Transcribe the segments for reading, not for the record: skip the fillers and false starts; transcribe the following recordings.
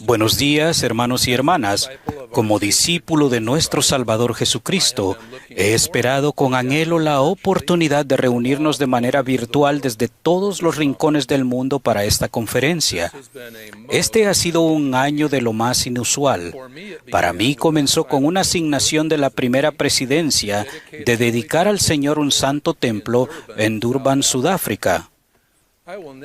Buenos días, hermanos y hermanas. Como discípulo de nuestro Salvador Jesucristo, he esperado con anhelo la oportunidad de reunirnos de manera virtual desde todos los rincones del mundo para esta conferencia. Este ha sido un año de lo más inusual. Para mí comenzó con una asignación de la primera presidencia de dedicar al Señor un santo templo en Durban, Sudáfrica.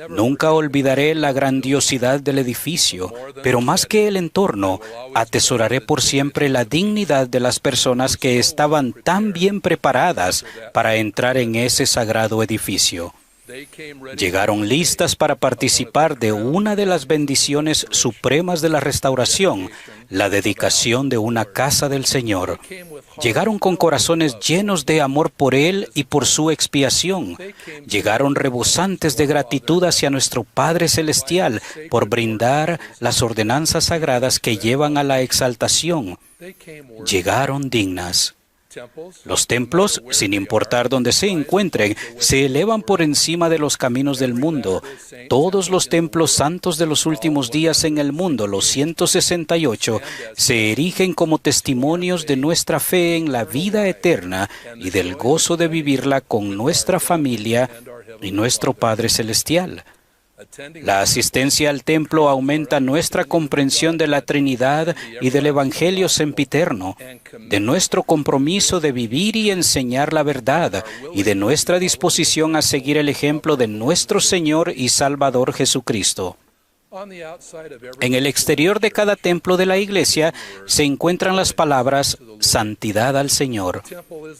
Nunca olvidaré la grandiosidad del edificio, pero más que el entorno, atesoraré por siempre la dignidad de las personas que estaban tan bien preparadas para entrar en ese sagrado edificio. Llegaron listas para participar de una de las bendiciones supremas de la restauración, la dedicación de una casa del Señor. Llegaron con corazones llenos de amor por Él y por su expiación. Llegaron rebosantes de gratitud hacia nuestro Padre Celestial por brindar las ordenanzas sagradas que llevan a la exaltación. Llegaron dignas. Los templos, sin importar dónde se encuentren, se elevan por encima de los caminos del mundo. Todos los templos santos de los últimos días en el mundo, los 168, se erigen como testimonios de nuestra fe en la vida eterna y del gozo de vivirla con nuestra familia y nuestro Padre Celestial. La asistencia al templo aumenta nuestra comprensión de la Trinidad y del Evangelio sempiterno, de nuestro compromiso de vivir y enseñar la verdad y de nuestra disposición a seguir el ejemplo de nuestro Señor y Salvador Jesucristo. En el exterior de cada templo de la iglesia se encuentran las palabras «Santidad al Señor».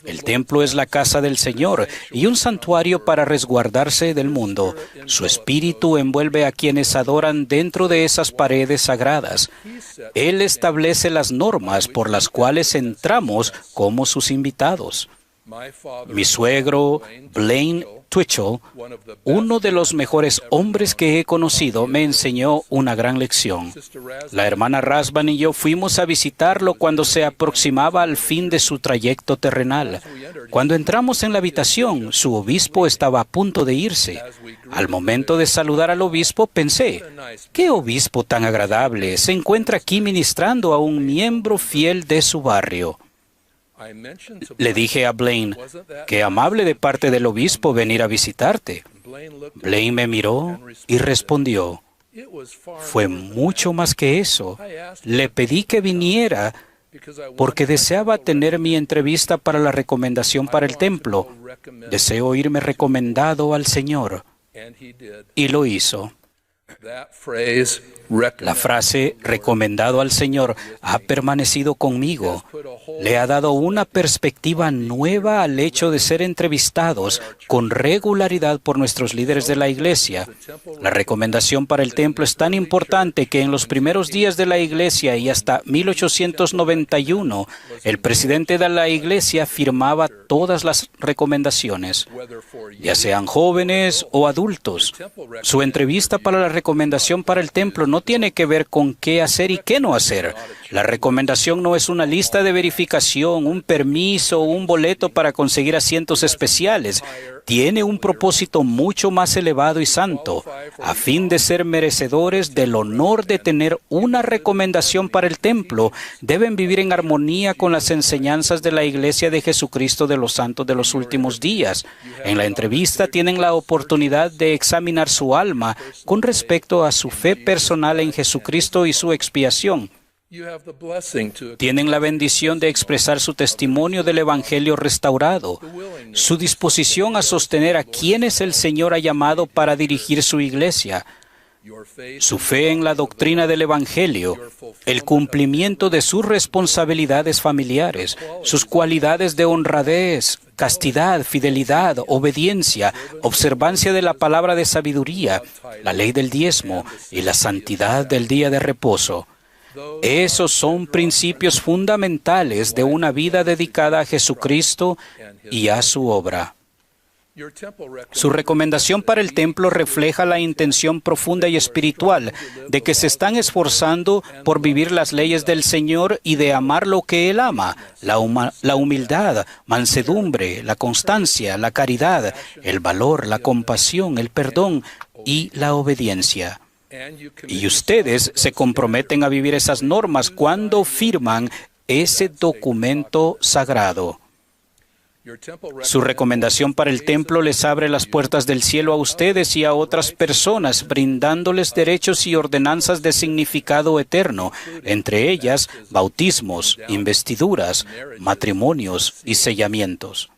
El templo es la casa del Señor y un santuario para resguardarse del mundo. Su espíritu envuelve a quienes adoran dentro de esas paredes sagradas. Él establece las normas por las cuales entramos como sus invitados. Mi suegro, Blaine Twitchell, uno de los mejores hombres que he conocido, me enseñó una gran lección. La hermana Rasban y yo fuimos a visitarlo cuando se aproximaba al fin de su trayecto terrenal. Cuando entramos en la habitación, su obispo estaba a punto de irse. Al momento de saludar al obispo, pensé, «¿Qué obispo tan agradable se encuentra aquí ministrando a un miembro fiel de su barrio?» Le dije a Blaine, «Qué amable de parte del obispo venir a visitarte». Blaine me miró y respondió, «Fue mucho más que eso. Le pedí que viniera porque deseaba tener mi entrevista para la recomendación para el templo. Deseo irme recomendado al Señor». Y lo hizo. La frase «recomendado al Señor» ha permanecido conmigo. Le ha dado una perspectiva nueva al hecho de ser entrevistados con regularidad por nuestros líderes de la iglesia. La recomendación para el templo es tan importante que en los primeros días de la iglesia y hasta 1891, el presidente de la iglesia firmaba todas las recomendaciones, ya sean jóvenes o adultos. Su entrevista para la recomendación para el templo no tiene que ver con qué hacer y qué no hacer. La recomendación no es una lista de verificación, un permiso o un boleto para conseguir asientos especiales. Tiene un propósito mucho más elevado y santo, a fin de ser merecedores del honor de tener una recomendación para el templo. Deben vivir en armonía con las enseñanzas de la Iglesia de Jesucristo de los Santos de los últimos días. En la entrevista tienen la oportunidad de examinar su alma con respecto a su fe personal en Jesucristo y su expiación. Tienen la bendición de expresar su testimonio del Evangelio restaurado, su disposición a sostener a quienes el Señor ha llamado para dirigir su iglesia, su fe en la doctrina del Evangelio, el cumplimiento de sus responsabilidades familiares, sus cualidades de honradez, castidad, fidelidad, obediencia, observancia de la palabra de sabiduría, la ley del diezmo y la santidad del día de reposo. Esos son principios fundamentales de una vida dedicada a Jesucristo y a su obra. Su recomendación para el templo refleja la intención profunda y espiritual de que se están esforzando por vivir las leyes del Señor y de amar lo que Él ama, la humildad, mansedumbre, la constancia, la caridad, el valor, la compasión, el perdón y la obediencia. Y ustedes se comprometen a vivir esas normas cuando firman ese documento sagrado. Su recomendación para el templo les abre las puertas del cielo a ustedes y a otras personas, brindándoles derechos y ordenanzas de significado eterno, entre ellas bautismos, investiduras, matrimonios y sellamientos.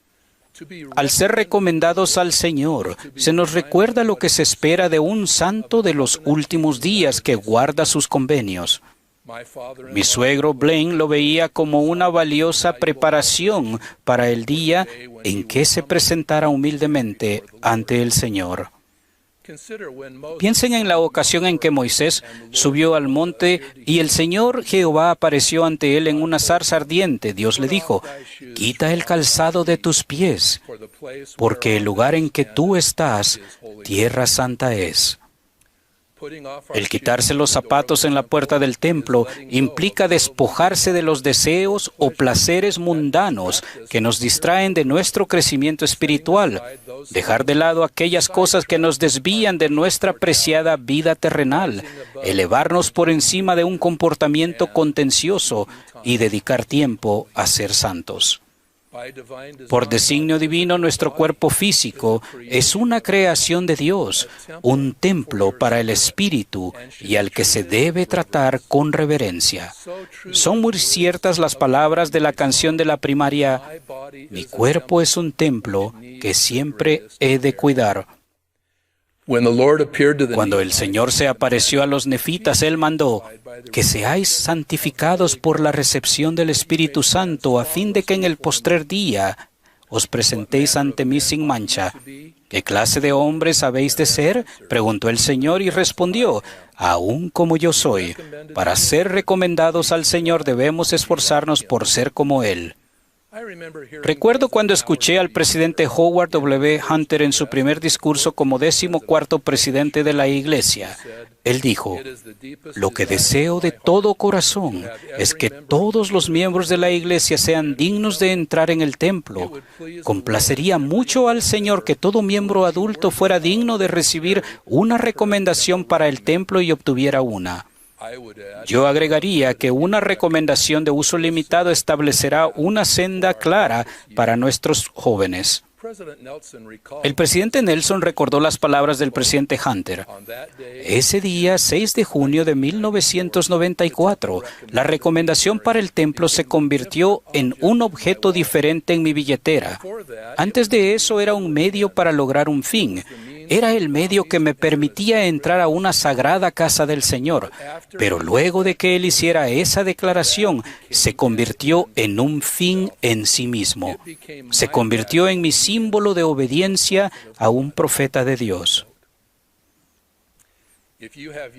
Al ser recomendados al Señor, se nos recuerda lo que se espera de un santo de los últimos días que guarda sus convenios. Mi suegro Blaine lo veía como una valiosa preparación para el día en que se presentara humildemente ante el Señor. Piensen en la ocasión en que Moisés subió al monte y el Señor Jehová apareció ante él en una zarza ardiente. Dios le dijo: «Quita el calzado de tus pies, porque el lugar en que tú estás, tierra santa es». El quitarse los zapatos en la puerta del templo implica despojarse de los deseos o placeres mundanos que nos distraen de nuestro crecimiento espiritual, dejar de lado aquellas cosas que nos desvían de nuestra preciada vida terrenal, elevarnos por encima de un comportamiento contencioso y dedicar tiempo a ser santos. Por designio divino, nuestro cuerpo físico es una creación de Dios, un templo para el Espíritu y al que se debe tratar con reverencia. Son muy ciertas las palabras de la canción de la primaria: «Mi cuerpo es un templo que siempre he de cuidar». Cuando el Señor se apareció a los nefitas, Él mandó: «Que seáis santificados por la recepción del Espíritu Santo, a fin de que en el postrer día os presentéis ante mí sin mancha». «¿Qué clase de hombres habéis de ser?», preguntó el Señor y respondió: «Aún como yo soy». Para ser recomendados al Señor debemos esforzarnos por ser como Él. Recuerdo cuando escuché al presidente Howard W. Hunter en su primer discurso como 14º presidente de la Iglesia. Él dijo: «Lo que deseo de todo corazón es que todos los miembros de la Iglesia sean dignos de entrar en el templo. Complacería mucho al Señor que todo miembro adulto fuera digno de recibir una recomendación para el templo y obtuviera una». Yo agregaría que una recomendación de uso limitado establecerá una senda clara para nuestros jóvenes. El presidente Nelson recordó las palabras del presidente Hunter. Ese día, 6 de junio de 1994, la recomendación para el templo se convirtió en un objeto diferente en mi billetera. Antes de eso era un medio para lograr un fin. Era el medio que me permitía entrar a una sagrada casa del Señor. Pero luego de que él hiciera esa declaración, se convirtió en un fin en sí mismo. Se convirtió en mi símbolo de obediencia a un profeta de Dios.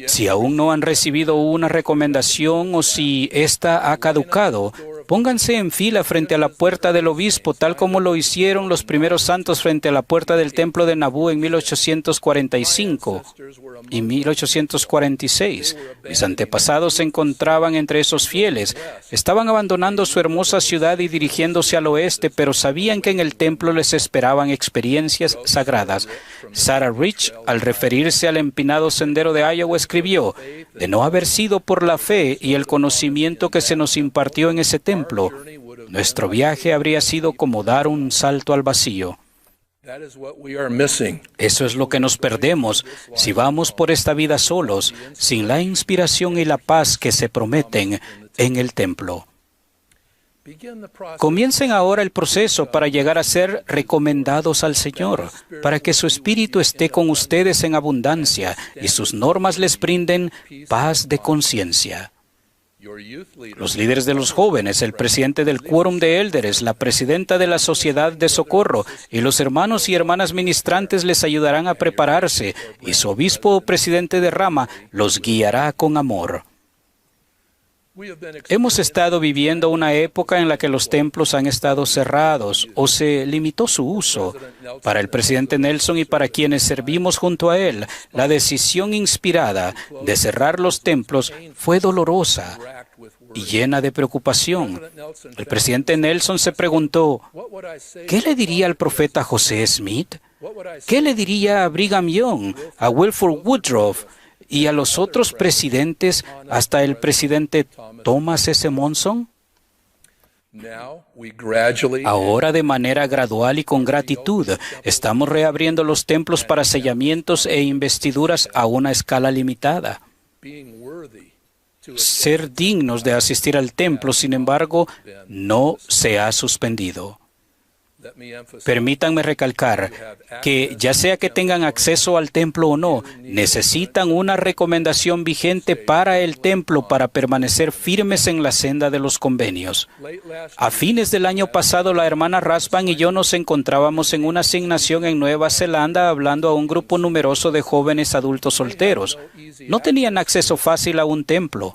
Si aún no han recibido una recomendación o si ésta ha caducado, pónganse en fila frente a la puerta del obispo, tal como lo hicieron los primeros santos frente a la puerta del templo de Nabú en 1845 y 1846. Mis antepasados se encontraban entre esos fieles. Estaban abandonando su hermosa ciudad y dirigiéndose al oeste, pero sabían que en el templo les esperaban experiencias sagradas. Sarah Rich, al referirse al empinado sendero de Iowa, escribió: «De no haber sido por la fe y el conocimiento que se nos impartió en ese templo, nuestro viaje habría sido como dar un salto al vacío». Eso es lo que nos perdemos si vamos por esta vida solos, sin la inspiración y la paz que se prometen en el templo. Comiencen ahora el proceso para llegar a ser recomendados al Señor, para que su Espíritu esté con ustedes en abundancia y sus normas les brinden paz de conciencia. Los líderes de los jóvenes, el presidente del quórum de élderes, la presidenta de la sociedad de socorro y los hermanos y hermanas ministrantes les ayudarán a prepararse, y su obispo o presidente de rama los guiará con amor. Hemos estado viviendo una época en la que los templos han estado cerrados o se limitó su uso. Para el presidente Nelson y para quienes servimos junto a él, la decisión inspirada de cerrar los templos fue dolorosa y llena de preocupación. El presidente Nelson se preguntó: ¿qué le diría al profeta José Smith? ¿Qué le diría a Brigham Young, a Wilford Woodruff y a los otros presidentes, hasta el presidente Thomas S. Monson? Ahora, de manera gradual y con gratitud, estamos reabriendo los templos para sellamientos e investiduras a una escala limitada. Ser dignos de asistir al templo, sin embargo, no se ha suspendido. Permítanme recalcar que, ya sea que tengan acceso al templo o no, necesitan una recomendación vigente para el templo para permanecer firmes en la senda de los convenios. A fines del año pasado, la hermana Rasband y yo nos encontrábamos en una asignación en Nueva Zelanda hablando a un grupo numeroso de jóvenes adultos solteros. No tenían acceso fácil a un templo.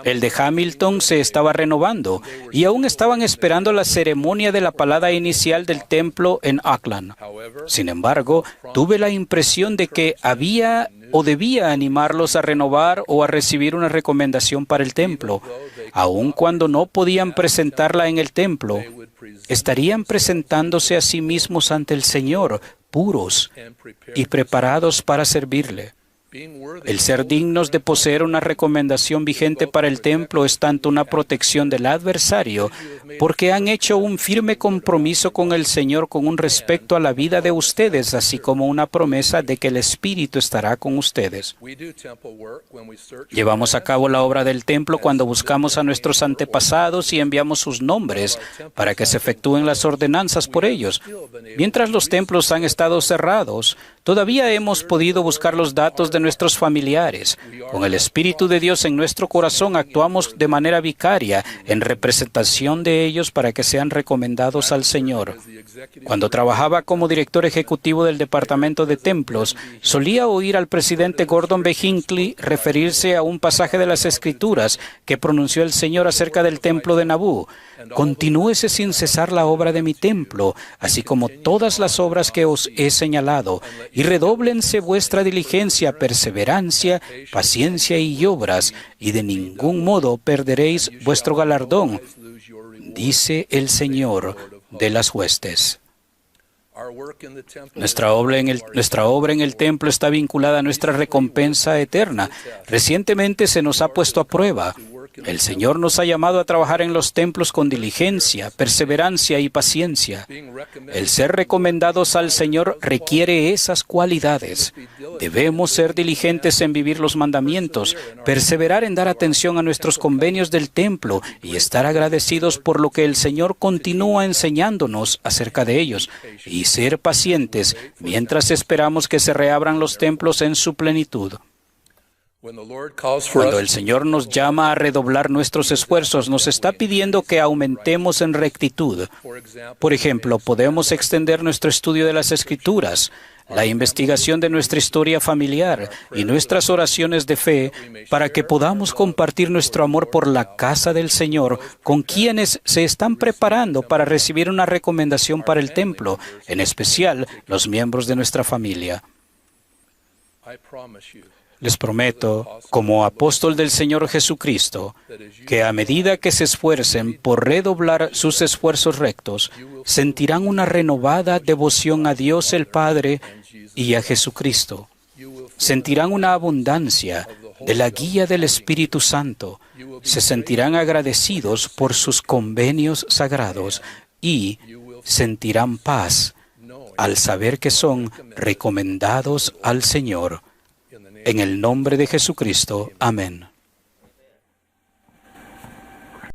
El de Hamilton se estaba renovando y aún estaban esperando la ceremonia de la palada inicial del templo en Auckland. Sin embargo, tuve la impresión de que había o debía animarlos a renovar o a recibir una recomendación para el templo. Aun cuando no podían presentarla en el templo, estarían presentándose a sí mismos ante el Señor, puros y preparados para servirle. El ser dignos de poseer una recomendación vigente para el templo es tanto una protección del adversario, porque han hecho un firme compromiso con el Señor con un respecto a la vida de ustedes, así como una promesa de que el Espíritu estará con ustedes. Llevamos a cabo la obra del templo cuando buscamos a nuestros antepasados y enviamos sus nombres para que se efectúen las ordenanzas por ellos. Mientras los templos han estado cerrados, todavía hemos podido buscar los datos de nuestros familiares. Con el Espíritu de Dios en nuestro corazón actuamos de manera vicaria en representación de ellos para que sean recomendados al Señor. Cuando trabajaba como director ejecutivo del Departamento de Templos, solía oír al presidente Gordon B. Hinckley referirse a un pasaje de las Escrituras que pronunció el Señor acerca del templo de Nabú. Continúese sin cesar la obra de mi templo, así como todas las obras que os he señalado, y redóblense vuestra diligencia, perseverancia, paciencia y obras, y de ningún modo perderéis vuestro galardón, dice el Señor de las huestes. Nuestra obra en el templo está vinculada a nuestra recompensa eterna. Recientemente se nos ha puesto a prueba. El Señor nos ha llamado a trabajar en los templos con diligencia, perseverancia y paciencia. El ser recomendados al Señor requiere esas cualidades. Debemos ser diligentes en vivir los mandamientos, perseverar en dar atención a nuestros convenios del templo y estar agradecidos por lo que el Señor continúa enseñándonos acerca de ellos, y ser pacientes mientras esperamos que se reabran los templos en su plenitud. Cuando el Señor nos llama a redoblar nuestros esfuerzos, nos está pidiendo que aumentemos en rectitud. Por ejemplo, podemos extender nuestro estudio de las Escrituras, la investigación de nuestra historia familiar y nuestras oraciones de fe para que podamos compartir nuestro amor por la casa del Señor con quienes se están preparando para recibir una recomendación para el templo, en especial los miembros de nuestra familia. Les prometo, como apóstol del Señor Jesucristo, que a medida que se esfuercen por redoblar sus esfuerzos rectos, sentirán una renovada devoción a Dios el Padre y a Jesucristo. Sentirán una abundancia de la guía del Espíritu Santo. Se sentirán agradecidos por sus convenios sagrados y sentirán paz al saber que son recomendados al Señor. En el nombre de Jesucristo. Amén.